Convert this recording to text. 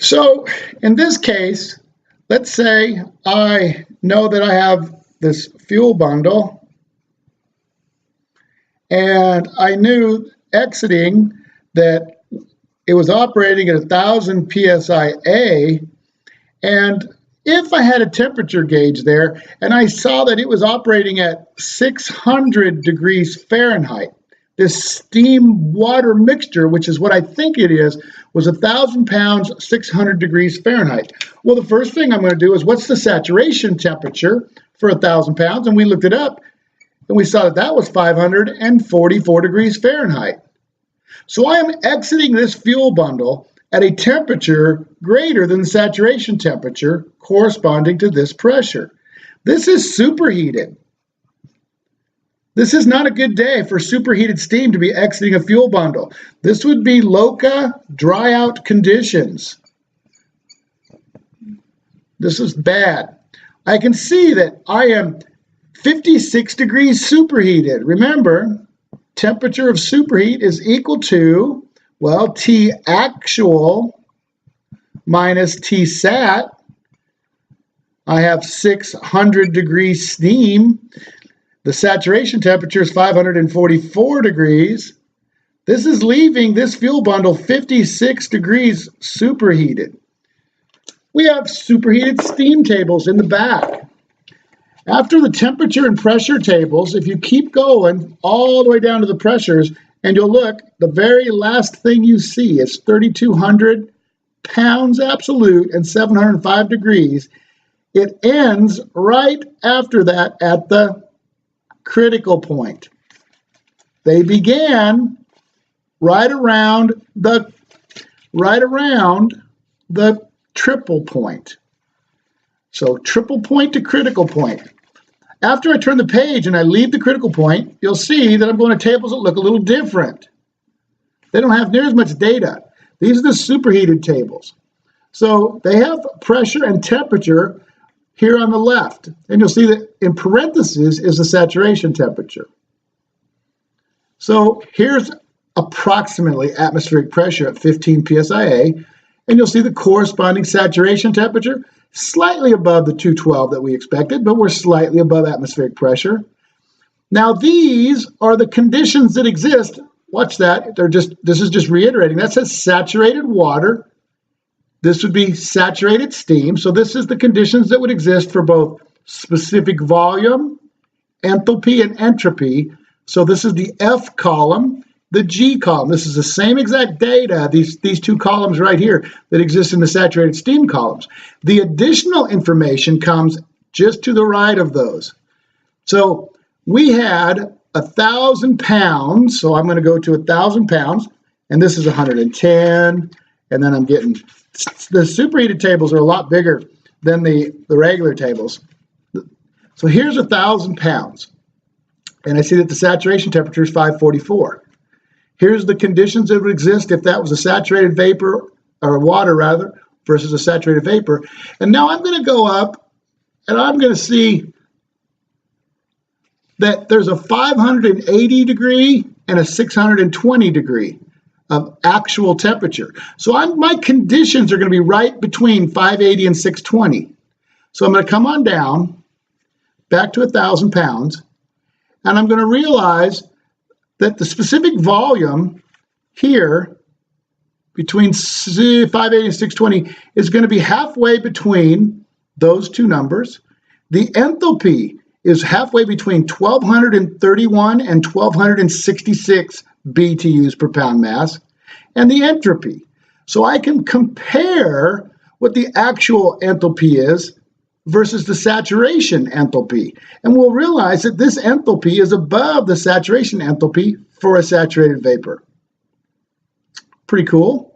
So in this case, let's say I know that I have this fuel bundle, and I knew exiting that it was operating at 1,000 psi, and if I had a temperature gauge there and I saw that it was operating at 600 degrees Fahrenheit, this steam water mixture, which is what I think it is, was 1,000 pounds, 600 degrees Fahrenheit. Well, the first thing I'm going to do is what's the saturation temperature for 1,000 pounds? And we looked it up and we saw that that was 544 degrees Fahrenheit. So I am exiting this fuel bundle at a temperature greater than the saturation temperature corresponding to this pressure. This is superheated. This is not a good day for superheated steam to be exiting a fuel bundle. This would be LOCA dry out conditions. This is bad. I can see that I am 56 degrees superheated. Remember, temperature of superheat is equal to, well, T actual minus T sat. I have 600 degrees steam. The saturation temperature is 544 degrees. This is leaving this fuel bundle 56 degrees superheated. We have superheated steam tables in the back. After the temperature and pressure tables, if you keep going all the way down to the pressures, and you'll look, the very last thing you see is 3,200 pounds absolute and 705 degrees. It ends right after that at the critical point. They began right around the triple point. So triple point to critical point. After I turn the page and I leave the critical point, you'll see that I'm going to tables that look a little different. They don't have near as much data. These are the superheated tables. So they have pressure and temperature here on the left. And you'll see that in parentheses is the saturation temperature. So here's approximately atmospheric pressure at 15 psia. And you'll see the corresponding saturation temperature, slightly above the 212 that we expected, but we're slightly above atmospheric pressure. Now these are the conditions that exist. Watch that. This is just reiterating. That says saturated water. This would be saturated steam. So this is the conditions that would exist for both specific volume, enthalpy, and entropy. So this is the F column, the G column. This is the same exact data, these two columns right here, that exist in the saturated steam columns. The additional information comes just to the right of those. So we had 1,000 pounds. So I'm going to go to 1,000 pounds, and this is 110. And then I'm getting, the superheated tables are a lot bigger than the regular tables. So here's 1,000 pounds. And I see that the saturation temperature is 544. Here's the conditions that would exist if that was a saturated vapor, or water rather, versus a saturated vapor. And now I'm going to go up and I'm going to see that there's a 580 degree and a 620 degree of actual temperature. So my conditions are going to be right between 580 and 620. So I'm going to come on down back to 1,000 pounds, and I'm going to realize that the specific volume here between 580 and 620 is going to be halfway between those two numbers. The enthalpy is halfway between 1,231 and 1,266 BTUs per pound mass, and the entropy. So I can compare what the actual enthalpy is versus the saturation enthalpy. And we'll realize that this enthalpy is above the saturation enthalpy for a saturated vapor. Pretty cool.